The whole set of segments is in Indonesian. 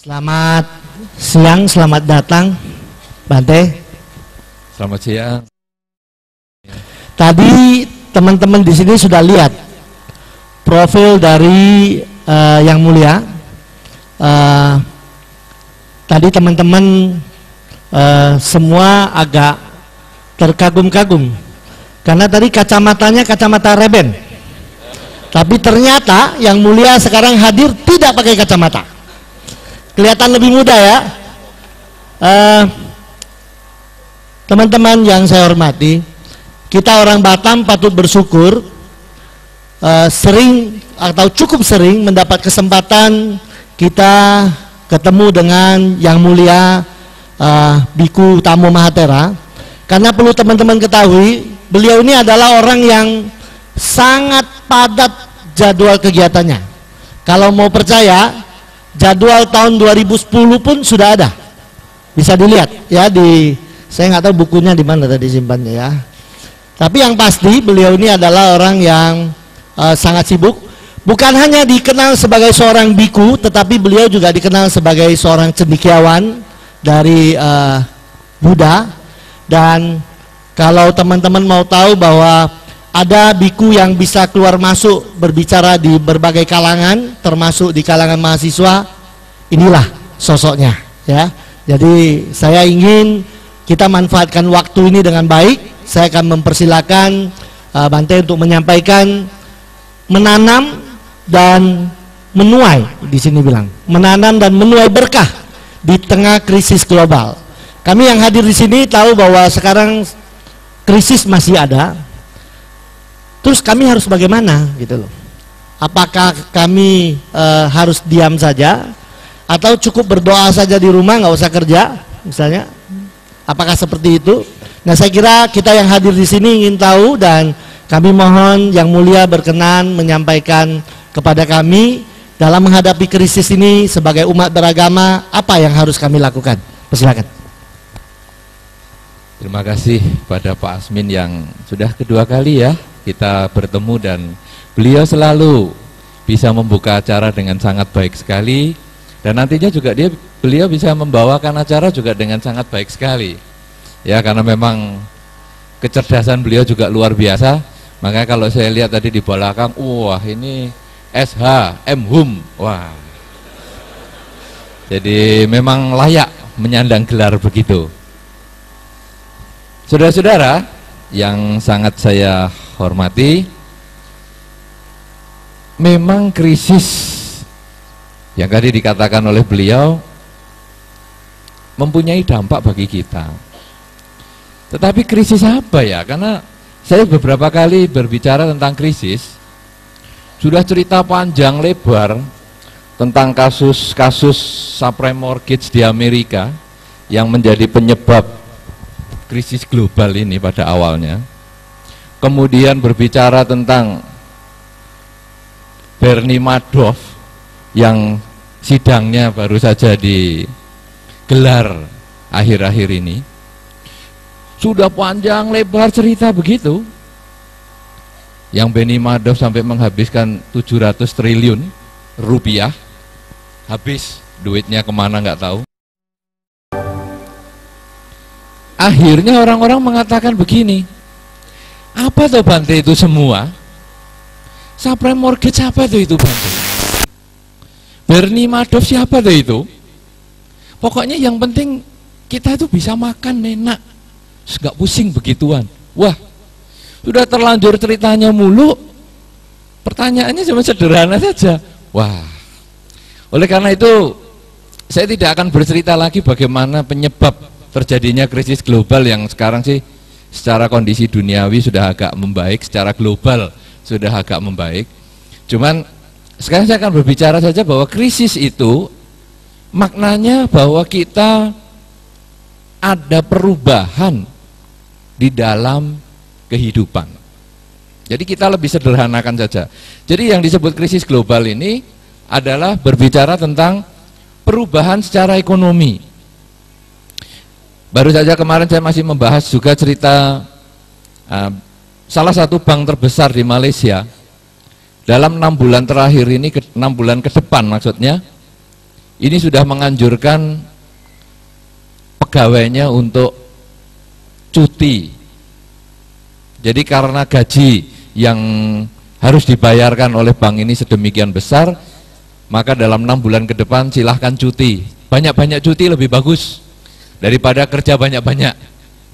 Selamat siang, selamat datang, Bante. Selamat siang. Tadi teman-teman di sini sudah lihat profil dari Yang Mulia. Tadi teman-teman semua agak terkagum-kagum karena tadi kacamatanya kacamata Ray-Ban. Tapi ternyata Yang Mulia sekarang hadir tidak pakai kacamata. Kelihatan lebih muda ya. Teman-teman yang saya hormati, kita orang Batam patut bersyukur sering atau cukup sering mendapat kesempatan kita ketemu dengan Yang Mulia Biku Tamo Mahathera. Karena perlu teman-teman ketahui, beliau ini adalah orang yang sangat padat jadwal kegiatannya. Kalau mau percaya, jadwal tahun 2010 pun sudah ada, bisa dilihat ya di, saya nggak tahu bukunya di mana tadi simpannya ya. Tapi yang pasti beliau ini adalah orang yang sangat sibuk. Bukan hanya dikenal sebagai seorang biku, tetapi beliau juga dikenal sebagai seorang cendekiawan dari Buddha. Dan kalau teman-teman mau tahu bahwa ada biku yang bisa keluar masuk berbicara di berbagai kalangan, termasuk di kalangan mahasiswa, inilah sosoknya ya. Jadi saya ingin kita manfaatkan waktu ini dengan baik. Saya akan mempersilakan Bante untuk menyampaikan menanam dan menuai, di sini bilang menanam dan menuai berkah di tengah krisis global. Kami yang hadir di sini tahu bahwa sekarang krisis masih ada. Terus kami harus bagaimana gitu loh? Apakah kami harus diam saja atau cukup berdoa saja di rumah nggak usah kerja misalnya? Apakah seperti itu? Nah, saya kira kita yang hadir di sini ingin tahu, dan kami mohon Yang Mulia berkenan menyampaikan kepada kami dalam menghadapi krisis ini sebagai umat beragama, apa yang harus kami lakukan. Persilakan. Terima kasih pada Pak Asmin yang sudah kedua kali ya kita bertemu, dan beliau selalu bisa membuka acara dengan sangat baik sekali, dan nantinya juga beliau bisa membawakan acara juga dengan sangat baik sekali ya, karena memang kecerdasan beliau juga luar biasa. Makanya kalau saya lihat tadi di belakang, wah ini SH M.Hum, wah, jadi memang layak menyandang gelar begitu. Saudara-saudara yang sangat saya hormati, memang krisis yang tadi dikatakan oleh beliau mempunyai dampak bagi kita. Tetapi krisis apa ya? Karena saya beberapa kali berbicara tentang krisis, sudah cerita panjang lebar tentang kasus-kasus subprime mortgage di Amerika yang menjadi penyebab krisis global ini pada awalnya. Kemudian berbicara tentang Bernie Madoff yang sidangnya baru saja digelar akhir-akhir ini. Sudah panjang lebar cerita begitu. Yang Bernie Madoff sampai menghabiskan 700 triliun rupiah. Habis duitnya kemana nggak tahu. Akhirnya orang-orang mengatakan begini, apa tuh Bante itu semua? Subprime mortgage apa tuh itu Bante? Bernie Madoff siapa tuh itu? Pokoknya yang penting kita itu bisa makan enak, nggak pusing begituan. Wah, sudah terlanjur ceritanya mulu, pertanyaannya cuma sederhana saja. Wah, oleh karena itu saya tidak akan bercerita lagi bagaimana penyebab terjadinya krisis global yang sekarang sih secara kondisi duniawi sudah agak membaik, secara global sudah agak membaik. Cuman sekarang saya akan berbicara saja bahwa krisis itu maknanya bahwa kita ada perubahan di dalam kehidupan. Jadi kita lebih sederhanakan saja. Jadi yang disebut krisis global ini adalah berbicara tentang perubahan secara ekonomi. Baru saja kemarin saya masih membahas juga cerita salah satu bank terbesar di Malaysia. Dalam 6 bulan terakhir ini, 6 bulan ke depan maksudnya, ini sudah menganjurkan pegawainya untuk cuti. Jadi karena gaji yang harus dibayarkan oleh bank ini sedemikian besar, maka dalam 6 bulan ke depan silahkan cuti. Banyak-banyak cuti lebih bagus daripada kerja banyak-banyak.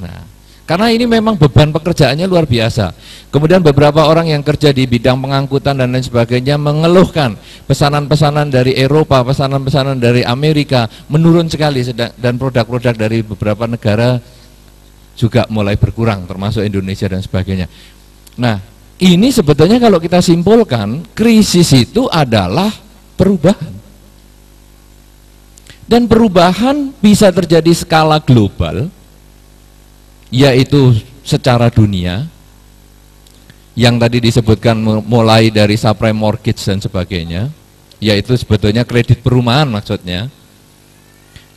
Nah, karena ini memang beban pekerjaannya luar biasa. Kemudian beberapa orang yang kerja di bidang pengangkutan dan lain sebagainya mengeluhkan pesanan-pesanan dari Eropa, pesanan-pesanan dari Amerika menurun sekali, dan produk-produk dari beberapa negara juga mulai berkurang, termasuk Indonesia dan sebagainya. Nah, ini sebetulnya kalau kita simpulkan, krisis itu adalah perubahan. Dan perubahan bisa terjadi skala global, yaitu secara dunia, yang tadi disebutkan mulai dari subprime mortgage dan sebagainya, yaitu sebetulnya kredit perumahan maksudnya.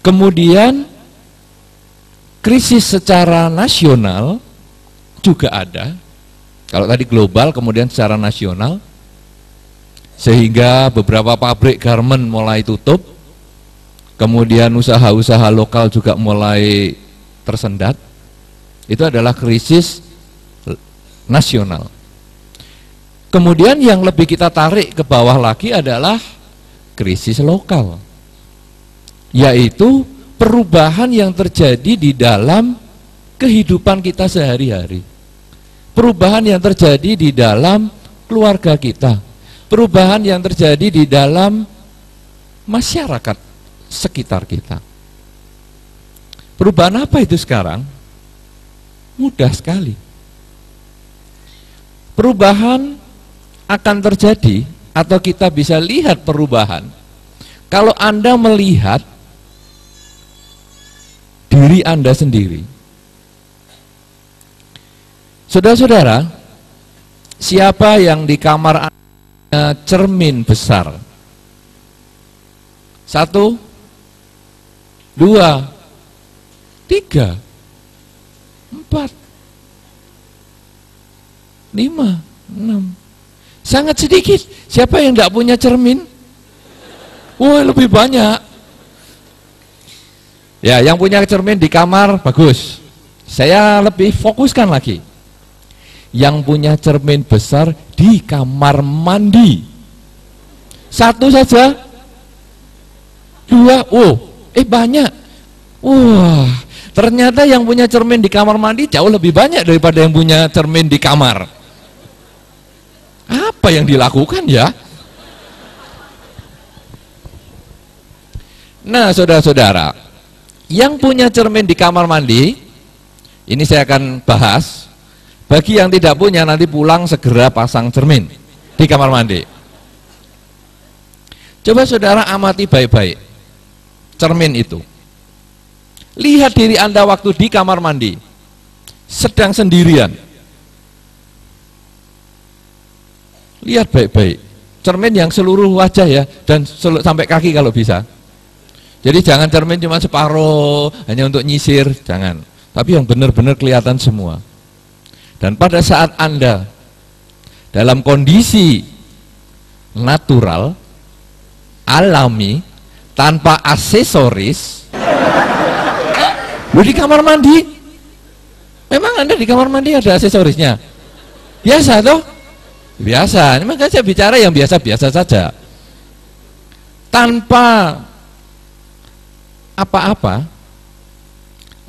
Kemudian krisis secara nasional juga ada. Kalau tadi global, kemudian secara nasional, sehingga beberapa pabrik garment mulai tutup, kemudian usaha-usaha lokal juga mulai tersendat. Itu adalah krisis nasional. Kemudian yang lebih kita tarik ke bawah lagi adalah krisis lokal, yaitu perubahan yang terjadi di dalam kehidupan kita sehari-hari, perubahan yang terjadi di dalam keluarga kita, perubahan yang terjadi di dalam masyarakat sekitar kita. Perubahan apa itu sekarang? Mudah sekali. Perubahan akan terjadi, atau kita bisa lihat perubahan kalau Anda melihat diri Anda sendiri. Saudara-saudara, siapa yang di kamar Anda cermin besar? 1, 2, 3, 4, 5, 6. Sangat sedikit. Siapa yang tidak punya cermin? Wah, lebih banyak. Ya, yang punya cermin di kamar bagus. Saya lebih fokuskan lagi. Yang punya cermin besar di kamar mandi. 1 saja. 2, banyak. Wah, ternyata yang punya cermin di kamar mandi jauh lebih banyak daripada yang punya cermin di kamar. Apa yang dilakukan ya? Nah, saudara-saudara, yang punya cermin di kamar mandi, ini saya akan bahas. Bagi yang tidak punya, nanti pulang segera pasang cermin di kamar mandi. Coba saudara amati baik-baik cermin itu. Lihat diri Anda waktu di kamar mandi, sedang sendirian. Lihat baik-baik cermin yang seluruh wajah ya, dan sampai kaki kalau bisa. Jadi jangan cermin cuma separuh hanya untuk nyisir, jangan. Tapi yang benar-benar kelihatan semua. Dan pada saat Anda dalam kondisi natural, alami, tanpa aksesoris, di kamar mandi, memang Anda di kamar mandi ada aksesorisnya? Biasa toh? Biasa. Ini makanya saya bicara yang biasa-biasa saja. Tanpa apa-apa,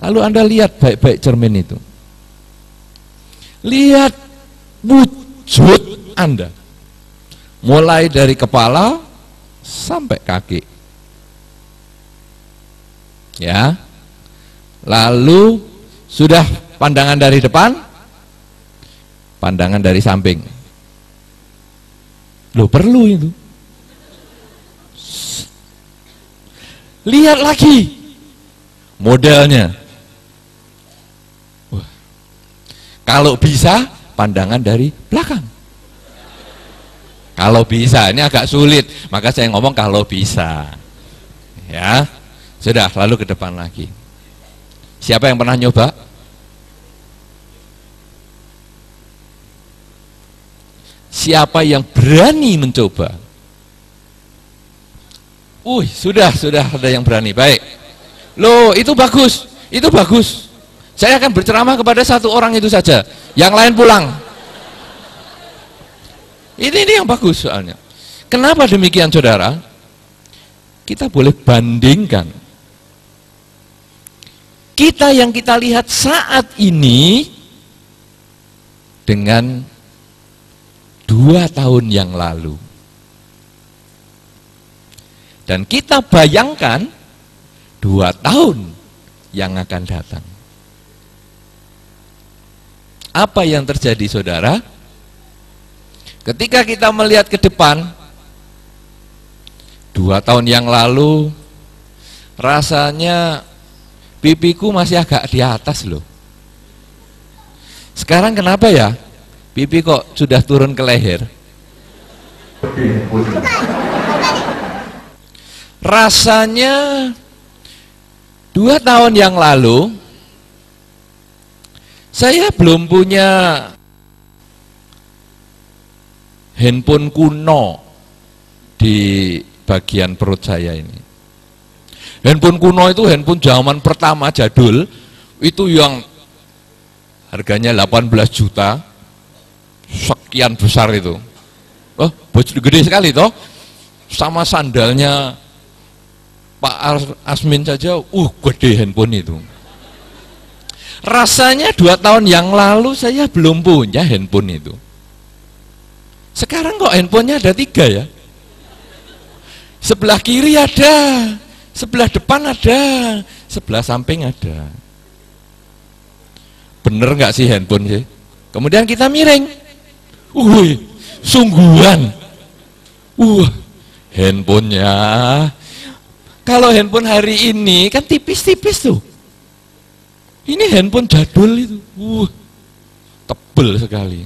lalu Anda lihat baik-baik cermin itu. Lihat wujud Anda, mulai dari kepala sampai kaki. Ya. Lalu sudah pandangan dari depan, pandangan dari samping. Loh, perlu itu. Lihat lagi modelnya. Wah. Kalau bisa pandangan dari belakang. Kalau bisa, ini agak sulit, maka saya ngomong kalau bisa. Ya. Sudah, lalu ke depan lagi. Siapa yang pernah nyoba? Siapa yang berani mencoba? Sudah ada yang berani. Baik. Loh, itu bagus. Itu bagus. Saya akan berceramah kepada satu orang itu saja. Yang lain pulang. Ini yang bagus soalnya. Kenapa demikian, saudara? Kita boleh bandingkan. Kita yang kita lihat saat ini dengan 2 tahun yang lalu. Dan kita bayangkan 2 tahun yang akan datang. Apa yang terjadi, saudara? Ketika kita melihat ke depan, 2 tahun yang lalu, rasanya pipiku masih agak di atas loh. Sekarang kenapa ya? Pipi kok sudah turun ke leher? Rasanya 2 tahun yang lalu saya belum punya handphone kuno di bagian perut saya ini. Handphone kuno itu handphone zaman pertama jadul, itu yang harganya 18 juta, sekian besar itu. Oh, gede sekali toh. Sama sandalnya Pak Asmin saja, gede handphone itu. Rasanya 2 tahun yang lalu saya belum punya handphone itu. Sekarang kok handphonenya ada 3 ya? Sebelah kiri ada, sebelah depan ada, sebelah samping ada. Bener nggak sih handphone sih? Kemudian kita miring. Sungguhan. Handphonenya. Kalau handphone hari ini kan tipis-tipis tuh. Ini handphone jadul itu. Tebel sekali.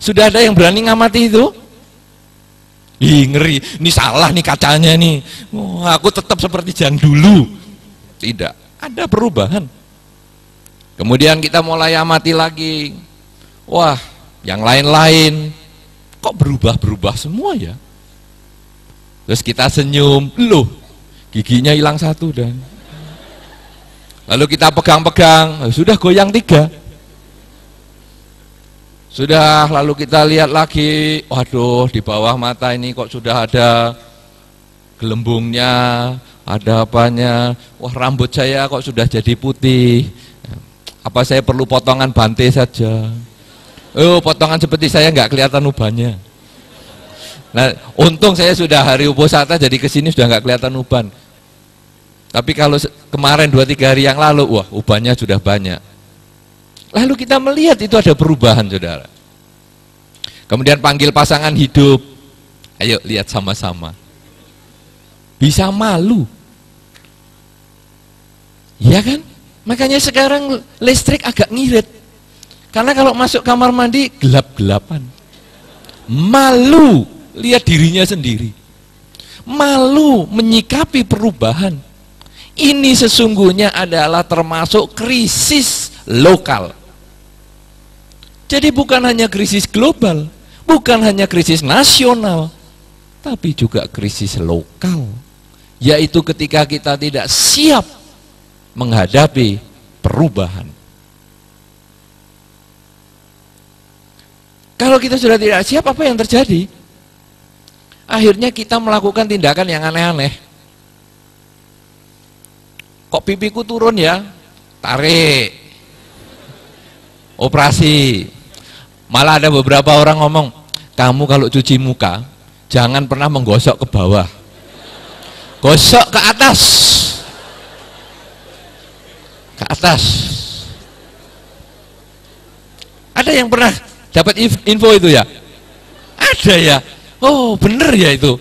Sudah ada yang berani ngamati itu? Ngeri, ini salah nih kacanya nih. Aku tetap seperti yang dulu. Tidak, ada perubahan. Kemudian kita mulai amati lagi. Wah, yang lain-lain kok berubah-berubah semua ya? Terus kita senyum, loh, giginya hilang 1 dan. Lalu kita pegang-pegang, sudah goyang 3. Sudah, lalu kita lihat lagi, waduh, di bawah mata ini kok sudah ada gelembungnya, ada apanya. Wah, rambut saya kok sudah jadi putih. Apa saya perlu potongan bante saja? Potongan seperti saya nggak kelihatan ubannya. Nah, untung saya sudah hari uposata, jadi kesini sudah nggak kelihatan uban. Tapi kalau kemarin 2-3 hari yang lalu, wah, ubannya sudah banyak. Lalu kita melihat itu ada perubahan, saudara. Kemudian panggil pasangan hidup. Ayo lihat sama-sama. Bisa malu. Iya kan? Makanya sekarang listrik agak ngirit. Karena kalau masuk kamar mandi gelap-gelapan. Malu lihat dirinya sendiri. Malu menyikapi perubahan. Ini sesungguhnya adalah termasuk krisis lokal. Jadi bukan hanya krisis global, bukan hanya krisis nasional, tapi juga krisis lokal. Yaitu ketika kita tidak siap menghadapi perubahan. Kalau kita sudah tidak siap, apa yang terjadi? Akhirnya kita melakukan tindakan yang aneh-aneh. Kok pipiku turun ya? Tarik. Operasi. Malah ada beberapa orang ngomong, kamu kalau cuci muka, jangan pernah menggosok ke bawah. Gosok ke atas. Ke atas. Ada yang pernah dapat info itu ya? Ada ya? Oh, bener ya itu.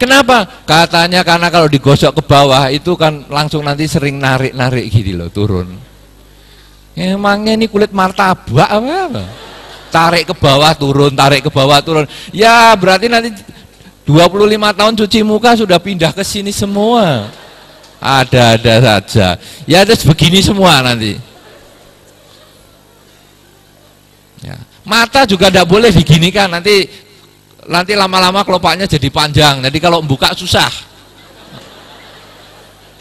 Kenapa? Katanya karena kalau digosok ke bawah itu kan langsung nanti sering narik-narik gitu loh, turun. Emangnya ini kulit martabak apa? Tarik ke bawah turun, tarik ke bawah turun. Ya berarti nanti 25 tahun cuci muka sudah pindah ke sini semua. Ada-ada saja. Ya terus begini semua nanti. Ya. Mata juga tidak boleh diginikan, nanti nanti lama-lama kelopaknya jadi panjang, jadi kalau buka susah.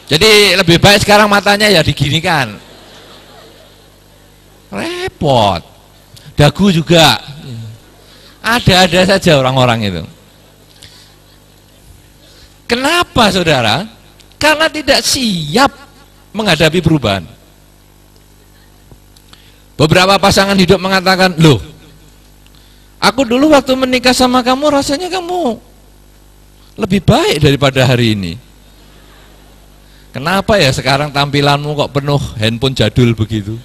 Jadi lebih baik sekarang matanya ya diginikan. Repot. Dagu juga. Ada-ada saja orang-orang itu. Kenapa saudara? Karena tidak siap menghadapi perubahan. Beberapa pasangan hidup mengatakan, loh, aku dulu waktu menikah sama kamu rasanya kamu lebih baik daripada hari ini. Kenapa ya sekarang tampilanmu kok penuh handphone jadul begitu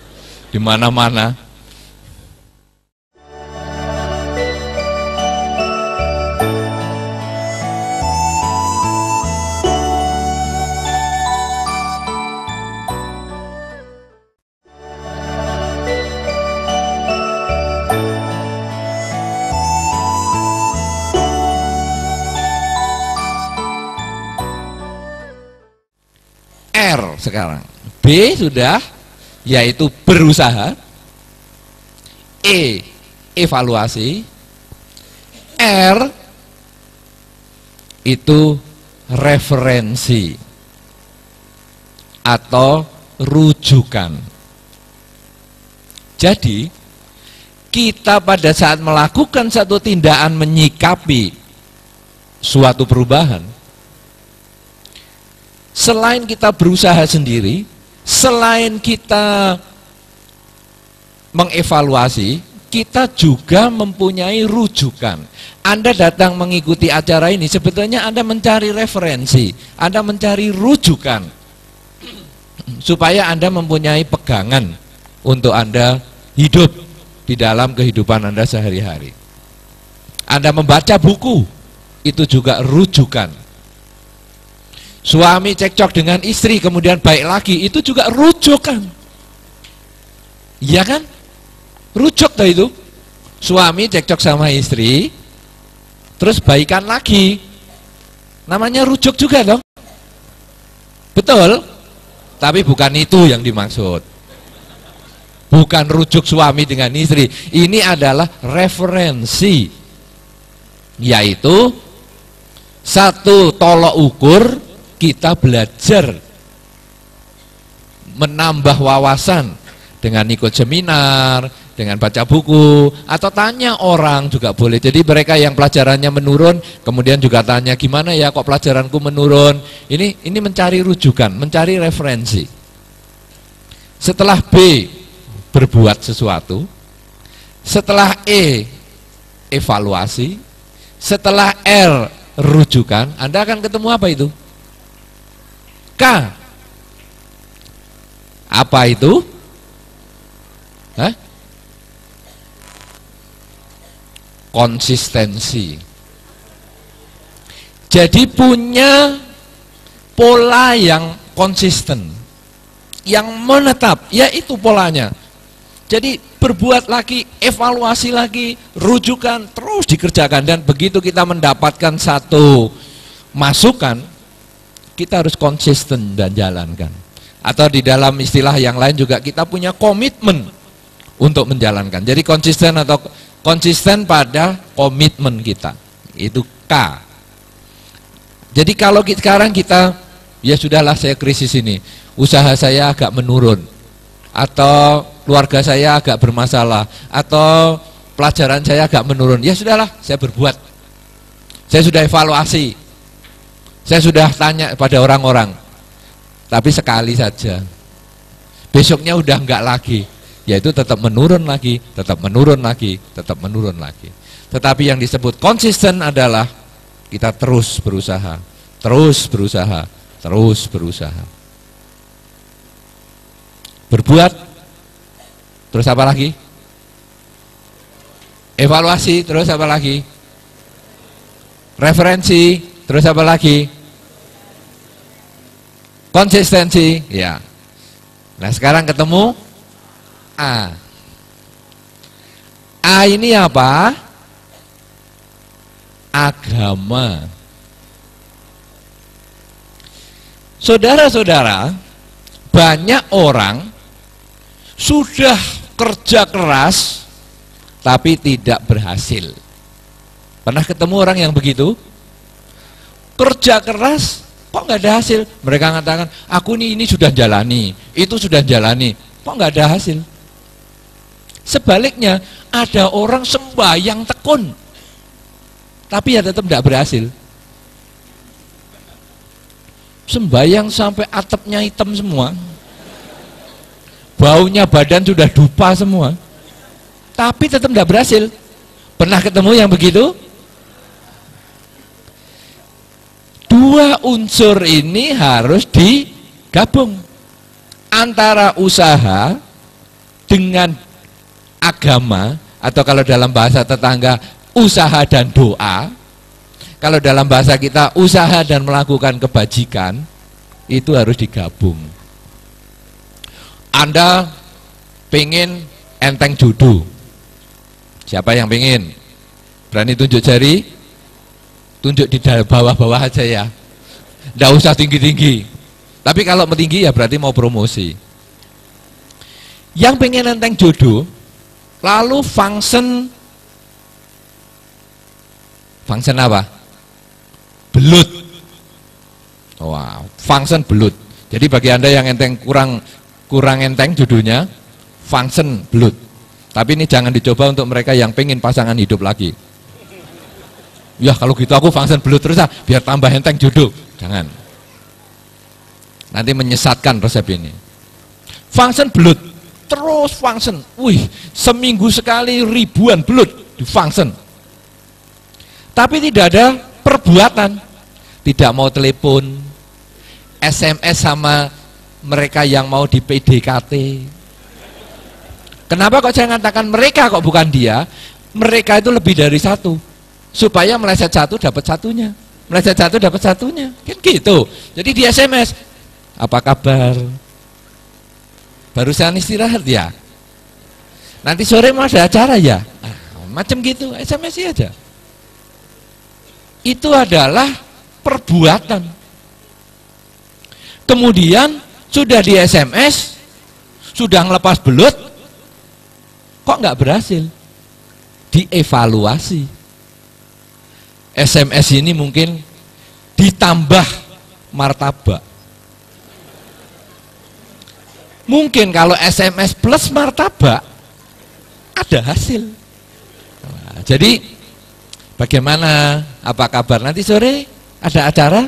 di mana-mana? R sekarang. B sudah, yaitu berusaha. E, evaluasi. R itu referensi atau rujukan. Jadi kita pada saat melakukan satu tindakan menyikapi suatu perubahan, selain kita berusaha sendiri, selain kita mengevaluasi, kita juga mempunyai rujukan. Anda datang mengikuti acara ini, sebetulnya Anda mencari referensi, Anda mencari rujukan, supaya Anda mempunyai pegangan untuk Anda hidup di dalam kehidupan Anda sehari-hari. Anda membaca buku, itu juga rujukan. Suami cekcok dengan istri kemudian baik lagi, itu juga rujukan. Iya kan? Rujuk dah itu. Suami cekcok sama istri terus baikan lagi, namanya rujuk juga dong. Betul? Tapi bukan itu yang dimaksud. Bukan rujuk suami dengan istri. Ini adalah referensi, yaitu satu tolok ukur. Kita belajar menambah wawasan dengan ikut seminar, dengan baca buku, atau tanya orang juga boleh. Jadi mereka yang pelajarannya menurun, kemudian juga tanya, gimana ya kok pelajaranku menurun. Ini mencari rujukan, mencari referensi. Setelah B, berbuat sesuatu. Setelah E, evaluasi. Setelah R, rujukan. Anda akan ketemu apa itu? K. Apa itu? Hah? Konsistensi. Jadi punya pola yang konsisten, yang menetap, yaitu polanya. Jadi berbuat lagi, evaluasi lagi, rujukan, terus dikerjakan. Dan begitu kita mendapatkan satu masukan, kita harus konsisten dan jalankan. Atau di dalam istilah yang lain juga kita punya komitmen untuk menjalankan. Jadi konsisten atau konsisten pada komitmen kita. Itu K. Jadi kalau sekarang kita, ya sudahlah saya krisis ini, usaha saya agak menurun, atau keluarga saya agak bermasalah, atau pelajaran saya agak menurun, ya sudahlah saya berbuat. Saya sudah evaluasi. Saya sudah tanya pada orang-orang, tapi sekali saja. Besoknya udah enggak lagi, yaitu tetap menurun lagi, tetap menurun lagi, tetap menurun lagi. Tetapi yang disebut konsisten adalah kita terus berusaha, terus berusaha, terus berusaha. Berbuat, terus apa lagi? Evaluasi, terus apa lagi? Referensi, terus apa lagi? Konsistensi, ya. Nah sekarang ketemu A. A ini apa? Agama. Saudara-saudara, banyak orang sudah kerja keras tapi tidak berhasil. Pernah ketemu orang yang begitu? Kerja keras, kok nggak ada hasil? Mereka mengatakan, aku ini sudah jalani, itu sudah jalani, kok nggak ada hasil? Sebaliknya, ada orang sembahyang tekun, tapi ya tetap tidak berhasil. Sembahyang sampai atapnya hitam semua, baunya badan sudah dupa semua, tapi tetap tidak berhasil. Pernah ketemu yang begitu? Dua unsur ini harus digabung, antara usaha dengan agama, atau kalau dalam bahasa tetangga usaha dan doa. Kalau dalam bahasa kita usaha dan melakukan kebajikan, itu harus digabung. Anda pengen enteng jodoh, siapa yang pengen? Berani tunjuk jari? Tunjuk di bawah-bawah aja ya, nggak usah tinggi-tinggi. Tapi kalau tinggi ya berarti mau promosi. Yang pengen enteng jodoh, lalu function apa? Belut. Wow, function belut. Jadi bagi Anda yang enteng kurang enteng jodohnya, function belut. Tapi ini jangan dicoba untuk mereka yang pengen pasangan hidup lagi. Ya kalau gitu aku function belut terus biar tambah enteng jodoh. Jangan. Nanti menyesatkan resep ini. Function belut, terus function. Wih, seminggu sekali ribuan belut di function. Tapi tidak ada perbuatan. Tidak mau telepon, SMS sama mereka yang mau di PDKT. Kenapa kok saya mengatakan mereka kok bukan dia? Mereka itu lebih dari satu. Supaya meleset satu dapat satunya, meleset satu dapat satunya, kan gitu. Jadi di SMS, apa kabar? Barusan istirahat ya? Nanti sore mau ada acara ya? Macam gitu, SMS aja. Itu adalah perbuatan. Kemudian sudah di SMS, sudah ngelepas belut, kok nggak berhasil? Dievaluasi. SMS ini mungkin ditambah martabak. Mungkin kalau SMS plus martabak ada hasil. Nah, jadi bagaimana? Apa kabar? Nanti sore ada acara?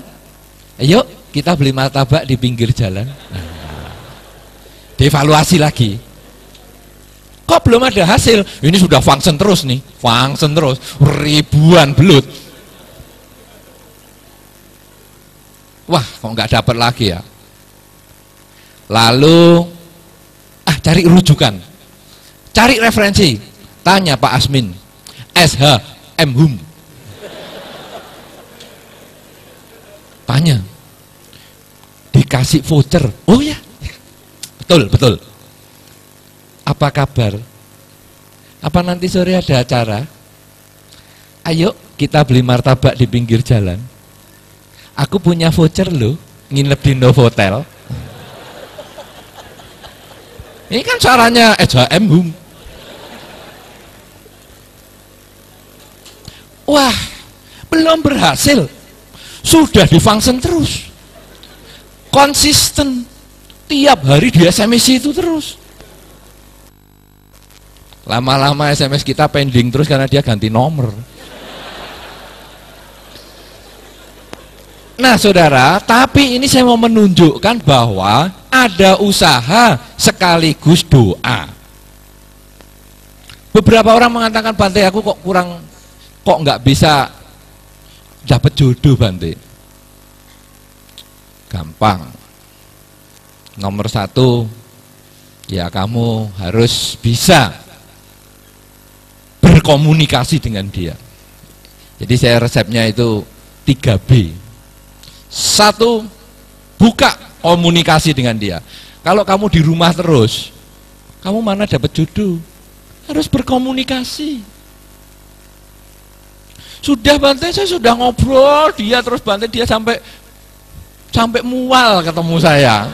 Ayo kita beli martabak di pinggir jalan. Nah, dievaluasi lagi. Kok belum ada hasil? Ini sudah function terus nih, function terus, ribuan belut. Wah, kok nggak dapat lagi ya? Lalu, cari rujukan, cari referensi, tanya Pak Asmin, SHM Hum, tanya, dikasih voucher, oh ya, betul. Apa kabar? Apa nanti sore ada acara? Ayo kita beli martabak di pinggir jalan. Aku punya voucher loh, nginep di Novotel. Ini kan caranya SHM Hum. Wah, belum berhasil. Sudah di function terus. Konsisten. Tiap hari di SMS itu terus. Lama-lama SMS kita pending terus karena dia ganti nomor. Nah saudara, tapi ini saya mau menunjukkan bahwa ada usaha sekaligus doa. Beberapa orang mengatakan, Bante aku kok nggak bisa dapat jodoh Bante. Gampang. Nomor satu, ya kamu harus bisa berkomunikasi dengan dia. Jadi saya resepnya itu 3B. Satu, buka komunikasi dengan dia. Kalau kamu di rumah terus, kamu mana dapat jodoh? Harus berkomunikasi. Sudah Bante, saya sudah ngobrol dia terus Bante, dia sampai mual ketemu saya.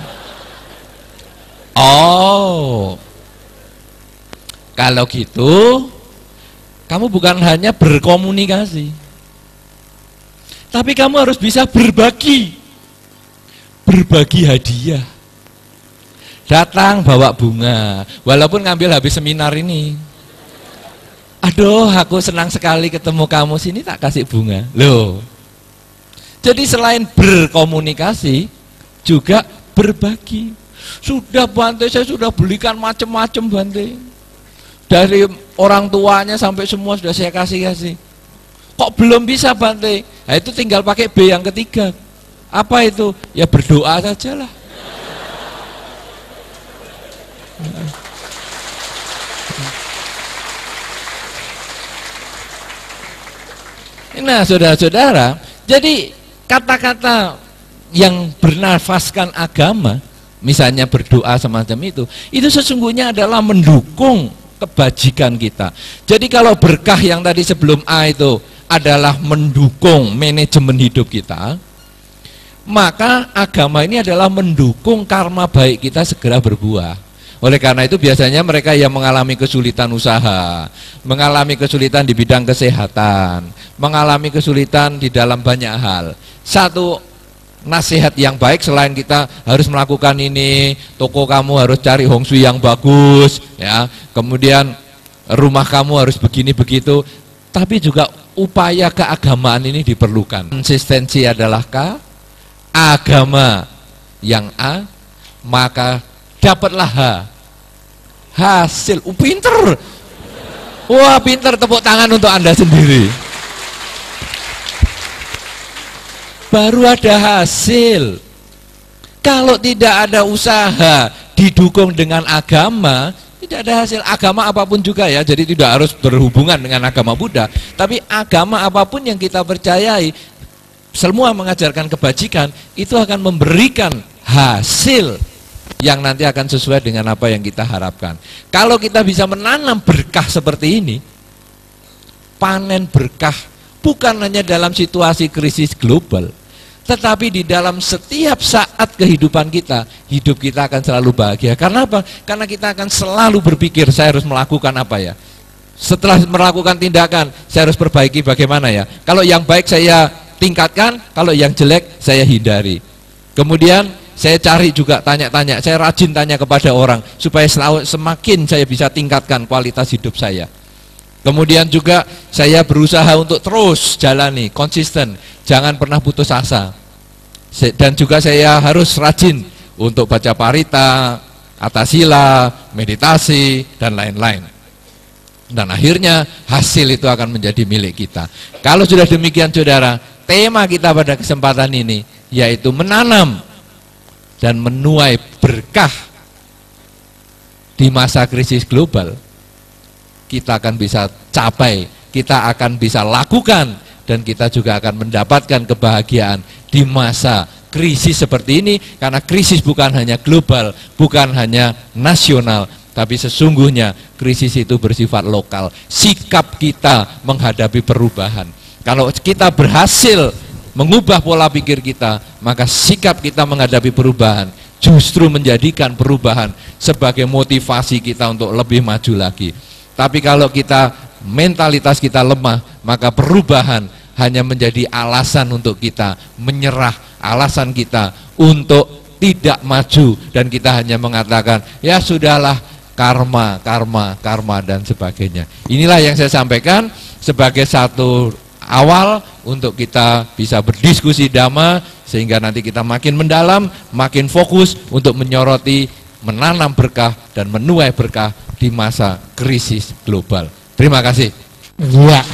Oh, kalau gitu Kamu bukan hanya berkomunikasi, tapi kamu harus bisa berbagi hadiah. Datang bawa bunga, walaupun ngambil habis seminar ini. Aduh, aku senang sekali ketemu kamu, sini tak kasih bunga. Loh. Jadi selain berkomunikasi, juga berbagi. Sudah Bante, saya sudah belikan macam-macam Bante. Dari orang tuanya sampai semua sudah saya kasih. Kok belum bisa Bante? Nah itu tinggal pakai B yang ketiga. Apa itu? Ya berdoa saja lah. Nah saudara-saudara, jadi kata-kata yang bernafaskan agama, misalnya berdoa semacam itu sesungguhnya adalah mendukung kebajikan kita. Jadi kalau berkah yang tadi sebelum A itu adalah mendukung manajemen hidup kita, maka agama ini adalah mendukung karma baik kita segera berbuah. Oleh karena itu biasanya mereka yang mengalami kesulitan usaha, mengalami kesulitan di bidang kesehatan, mengalami kesulitan di dalam banyak hal, satu nasihat yang baik selain kita harus melakukan ini, toko kamu harus cari hong shui yang bagus, ya, kemudian rumah kamu harus begini begitu, tapi juga upaya keagamaan ini diperlukan. Konsistensi adalah K, agama yang A, maka dapatlah H, hasil. Pinter, wah pinter, tepuk tangan untuk Anda sendiri. Baru ada hasil. Kalau tidak ada usaha didukung dengan agama, tidak ada hasil. Agama apapun juga ya, jadi tidak harus berhubungan dengan agama Buddha, tapi agama apapun yang kita percayai, semua mengajarkan kebajikan, itu akan memberikan hasil yang nanti akan sesuai dengan apa yang kita harapkan. Kalau kita bisa menanam berkah seperti ini, panen berkah bukan hanya dalam situasi krisis global, tetapi di dalam setiap saat kehidupan kita, hidup kita akan selalu bahagia. Karena apa? Karena kita akan selalu berpikir, saya harus melakukan apa ya? Setelah melakukan tindakan, saya harus perbaiki bagaimana ya? Kalau yang baik saya tingkatkan, kalau yang jelek saya hindari. Kemudian saya cari juga tanya-tanya, saya rajin tanya kepada orang supaya semakin saya bisa tingkatkan kualitas hidup saya. Kemudian juga saya berusaha untuk terus jalani, konsisten, jangan pernah putus asa. Dan juga saya harus rajin untuk baca parita, atasila, meditasi, dan lain-lain. Dan akhirnya hasil itu akan menjadi milik kita. Kalau sudah demikian saudara, tema kita pada kesempatan ini yaitu menanam dan menuai berkah di masa krisis global. Kita akan bisa capai, kita akan bisa lakukan, dan kita juga akan mendapatkan kebahagiaan di masa krisis seperti ini. Karena krisis bukan hanya global, bukan hanya nasional, tapi sesungguhnya krisis itu bersifat lokal. Sikap kita menghadapi perubahan, kalau kita berhasil mengubah pola pikir kita, maka sikap kita menghadapi perubahan justru menjadikan perubahan sebagai motivasi kita untuk lebih maju lagi. Tapi kalau kita mentalitas kita lemah, maka perubahan hanya menjadi alasan untuk kita menyerah, alasan kita untuk tidak maju, dan kita hanya mengatakan ya sudahlah, karma, dan sebagainya. Inilah yang saya sampaikan sebagai satu awal untuk kita bisa berdiskusi dhamma, sehingga nanti kita makin mendalam, makin fokus untuk menyoroti, menanam berkah dan menuai berkah di masa krisis global. Terima kasih. Ya.